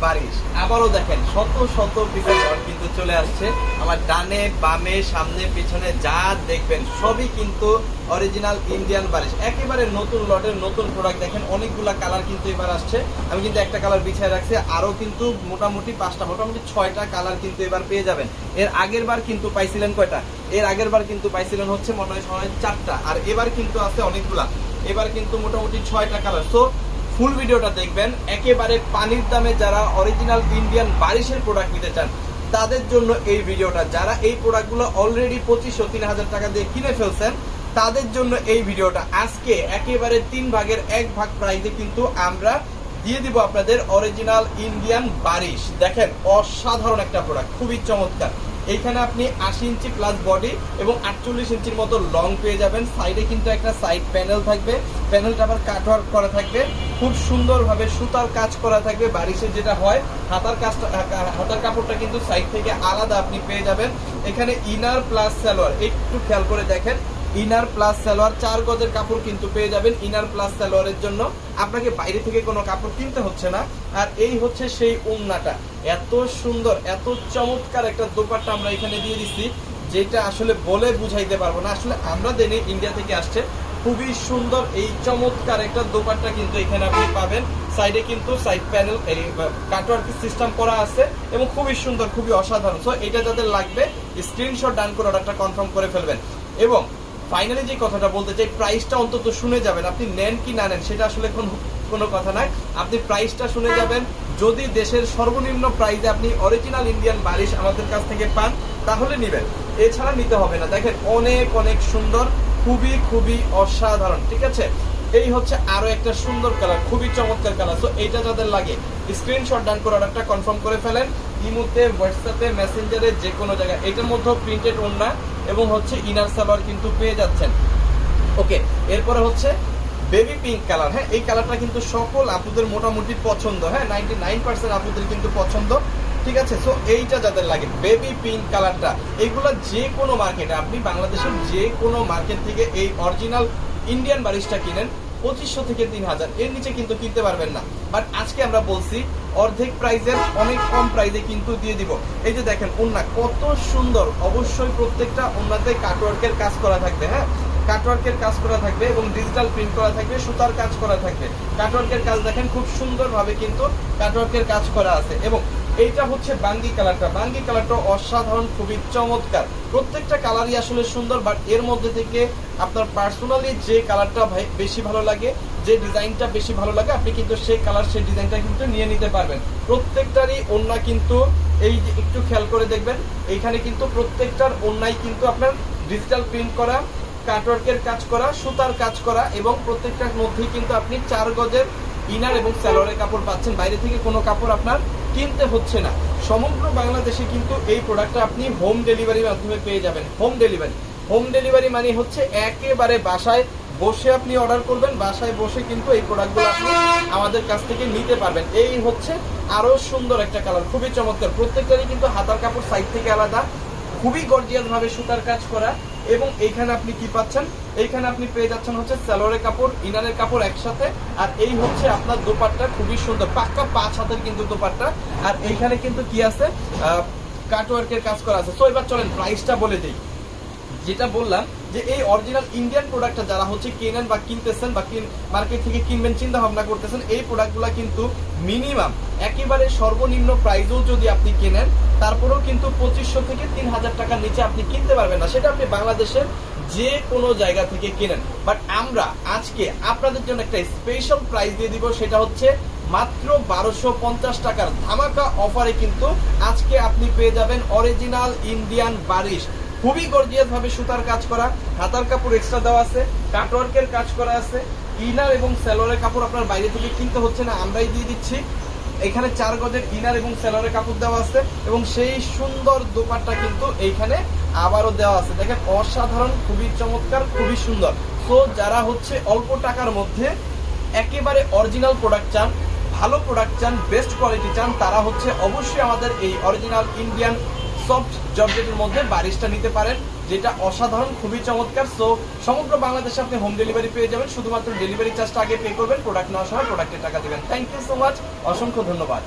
বারিশ আবারও দেখেন শত শত পিসের ঘর কিন্তু চলে আসছে আমার ডানে বামে সামনে পিছনে যা দেখবেন সবই কিন্তু অরিজিনাল ইন্ডিয়ান বারিশ একেবারে নতুন লটের নতুন প্রোডাক্ট দেখেন অনেকগুলা কালার কিন্তু এবার আসছে আমি কিন্তু একটা কালার বিছায় রাখছি আরো কিন্তু মোটামুটি 6টা কালার কিন্তু এবার পেয়ে যাবেন এর আগের বার কিন্তু পাইছিলেন কয়টা এর আগের বার কিন্তু পাইছিলেন হচ্ছে মনে হয় 4টা আর এবার কিন্তু আছে অনেকগুলা এবার কিন্তু মোটামুটি 6টা কালার সো ফুল ভিডিওটা দেখবেন একেবারে পানির দামে যারা অরিজিনাল ইন্ডিয়ান বারিশের প্রোডাক্ট নিতে চান তাদের জন্য এই ভিডিওটা যারা এই প্রোডাক্টগুলো অলরেডি 2500-3000 টাকা দিয়ে কিনে ফেলছেন তাদের জন্য এই ভিডিওটা আজকে একেবারে 3 ভাগের 1 ভাগ প্রাইসে কিন্তু আমরা দিয়ে দিব আপনাদের অরিজিনাল ইন্ডিয়ান বারিশ দেখেন অসাধারণ একটা প্রোডাক্ট খুবই চমৎকার এইখানে আপনি 80 ইঞ্চি প্লাস বডি এবং 48 ইঞ্চির মতো লং পেয়ে যাবেন সাইডে কিন্তু একটা সাইড প্যানেল থাকবে প্যানেলটা আবার কাটওয়ার্ক করা থাকবে খুব সুন্দরভাবে সুতার কাজ করা থাকবে বারিশে যেটা হয় হাতার কাপড়টা কিন্তু সাইড থেকে আলাদা আপনি পেয়ে যাবেন এখানে ইনার প্লাস সালোয়ার একটু খেয়াল করে দেখেন ইনার প্লাস সালোয়ার 4 গজের কাপড় কিন্তু পেয়ে যাবেন ইনার প্লাস সালোয়ারের জন্য আপনাকে বাইরে থেকে কোনো কাপড় কিনতে হচ্ছে না আর এই হচ্ছে সেই ওড়নাটা এত সুন্দর এত চমৎকার একটা দোপাট্টা আমরা এখানে দিয়ে দিচ্ছি যেটা আসলে বলে বুঝাইতে পারবো না আসলে আমরা দেনে ইন্ডিয়া থেকে আসছে খুবই সুন্দর এই চমৎকার একটা দোপাট্টা কিন্তু এখানে আপনি পাবেন সাইডে কিন্তু সাইড প্যানেল কাটওয়ার্ক সিস্টেম করা আছে এবং খুবই সুন্দর খুবই অসাধারণ সো এটা যাদের লাগবে স্ক্রিনশট ডান করে অর্ডারটা কনফার্ম করে ফেলবেন এবং ফাইনালি যে কথাটা বলতে চাই প্রাইসটা অন্তত শুনে যাবেন আপনি নেন কি না নেন সেটা আসলে কোনো কথা নাই আপনি প্রাইসটা শুনে যাবেন যদি দেশের সর্বনিম্ন প্রাইসে আপনি অরিজিনাল ইন্ডিয়ান বারিশ আমাদের কাছ থেকে পান তাহলে নেবেন এছাড়া নিতে হবে না দেখেন অনেক অনেক সুন্দর খুবই খুবই অসাধারণ ঠিক আছে এই হচ্ছে আরো একটা সুন্দর কালার খুবই চমৎকার কালার সো এইটা যাদের লাগে স্ক্রিনশট ডান করে অর্ডারটা কনফার্ম করে ফেলেন ইমোতে হোয়াটসঅ্যাপে মেসেঞ্জারে যে কোনো জায়গায় এটার মধ্যে প্রিন্টেড ওড়না এবং হচ্ছে ইনার সালোয়ার কিন্তু পেয়ে যাচ্ছেন ওকে এরপরে হচ্ছে বেবি পিঙ্ক কালার হ্যাঁ এই কালারটা কিন্তু সকল আপুদের মোটামুটি পছন্দ হ্যাঁ 99% আপুদের কিন্তু পছন্দ ঠিক আছে সো এইটা যাদের লাগে বেবি পিঙ্ক কালারটা এগুলো যে কোনো মার্কেটে আপনি বাংলাদেশের যে কোনো মার্কেট থেকে এই অরিজিনাল ইন্ডিয়ান বারিশটা কিনেন 2500 থেকে 3000 এর নিচে কিন্তু কিনতে পারবেন না বাট আজকে আমরা বলছি অর্ধেক প্রাইজের অনেক কম প্রাইজে কিন্তু দিয়ে দিব এই যে দেখেন ওড়না কত সুন্দর অবশ্যই প্রত্যেকটা ওড়নাতে কাটওয়ার্কের কাজ করা থাকবে হ্যাঁ কাটওয়ার্কের কাজ করা থাকবে এবং ডিজিটাল প্রিন্ট করা থাকবে সুতার কাজ করা থাকবে কাটওয়ার্কের কাজ দেখেন খুব সুন্দরভাবে কিন্তু কাটওয়ার্কের কাজ করা আছে এবং এইটা হচ্ছে বাঙ্গি কালারটা অসাধারণ খুবই চমৎকার প্রত্যেকটা কালারই আসলে সুন্দর বাট এর মধ্যে থেকে আপনার পার্সোনালি যে কালারটা বেশি ভালো লাগে যে ডিজাইনটা বেশি ভালো লাগে আপনি কিন্তু সেই কালার সেই ডিজাইনটা কিন্তু নিয়ে নিতে পারবেন প্রত্যেকটারই ওড়না কিন্তু এই যে একটু খেয়াল করে দেখবেন এইখানে কিন্তু প্রত্যেকটার ওড়নাই কিন্তু আপনার ডিজিটাল প্রিন্ট করা কাটওয়ার্কের কাজ করা সুতার কাজ করা এবং প্রত্যেকটার মধ্যেই কিন্তু আপনি 4 গজের ইনার এবং সালোয়ারের কাপড় পাচ্ছেন বাইরে থেকে কোনো কাপড় আপনার কিনতে হচ্ছে না সমগ্র বাংলাদেশে কিন্তু এই প্রোডাক্টটা আপনি হোম ডেলিভারির মাধ্যমে পেয়ে যাবেন হোম ডেলিভারি মানে হচ্ছে একেবারে বাসায় বসে আপনি অর্ডার করবেন বাসায় বসে কিন্তু এই প্রোডাক্টগুলো আপনি আমাদের কাছ থেকে নিতে পারবেন এই হচ্ছে আরো সুন্দর একটা কালার খুবই চমৎকার প্রত্যেকটারই কিন্তু হাতার কাপড় সাইড থেকে আলাদা খুবই গর্জিয়াস ভাবে সুতার কাজ করা এবং এইখানে আপনি কি পাচ্ছেন এইখানে আপনি পেয়ে যাচ্ছেন হচ্ছে সালোয়ারের কাপড় ইনারের কাপড় একসাথে আর এই হচ্ছে আপনার দোপাট্টা খুবই সুন্দর পাক্কা 5 হাতের কিন্তু দোপাট্টা আর এইখানে কিন্তু কি আছে কাটওয়ার্কের কাজ করা আছে তো এবার চলেন প্রাইসটা বলে দিই যেটা বললাম যে এই অরিজিনাল ইন্ডিয়ান প্রোডাক্টটা যারা হচ্ছে কেনেন বা কিনতেছেন বা মার্কেট থেকে কিনবেন চিন্তা ভাবনা করতেছেন এই প্রোডাক্টগুলো কিন্তু মিনিমাম একেবারে সর্বনিম্ন প্রাইসেও যদি আপনি কেনেন তারপরেও কিন্তু 2500 থেকে 3000 টাকার নিচে আপনি কিনতে পারবেন না সেটা আপনি বাংলাদেশের যে কোনো জায়গা থেকে কেনেন বাট আমরা আজকে আপনাদের জন্য একটা স্পেশাল প্রাইস দিয়ে দিব সেটা হচ্ছে মাত্র 1250 টাকার ধামাকা অফারে কিন্তু আজকে আপনি পেয়ে যাবেন অরিজিনাল ইন্ডিয়ান বারিশ খুবই গর্জিয়াস ভাবে সুতার কাজ করা হাতার কাপড় এক্সট্রা দেওয়া আছে কাটওয়ার্কের কাজ করা আছে ইনার এবং সালোয়ারের কাপড় আপনার বাইরে থেকে কিনতে হচ্ছে না আমরাই দিয়ে দিচ্ছি এখানে 4 গজের ইনার এবং সালোয়ারের কাপড় দেওয়া আছে এবং সেই সুন্দর দোপাট্টা কিন্তু এইখানে আবারও দেওয়া আছে দেখেন অসাধারণ খুবই চমৎকার খুবই সুন্দর তো যারা হচ্ছে অল্প টাকার মধ্যে একেবারে অরিজিনাল প্রোডাক্ট চান ভালো প্রোডাক্ট চান বেস্ট কোয়ালিটি চান তারা হচ্ছে অবশ্যই আমাদের এই অরিজিনাল ইন্ডিয়ান সফট জর্জেটের মধ্যে বারিশটা নিতে পারেন যেটা অসাধারণ খুবই চমৎকার সো সমগ্র বাংলাদেশে আপনি হোম ডেলিভারি পেয়ে যাবেন শুধুমাত্র ডেলিভারি চার্জটা আগে পে করবেন প্রোডাক্ট নেওয়ার সময় প্রোডাক্টের টাকা দিবেন থ্যাংক ইউ সো মাচ অসংখ্য ধন্যবাদ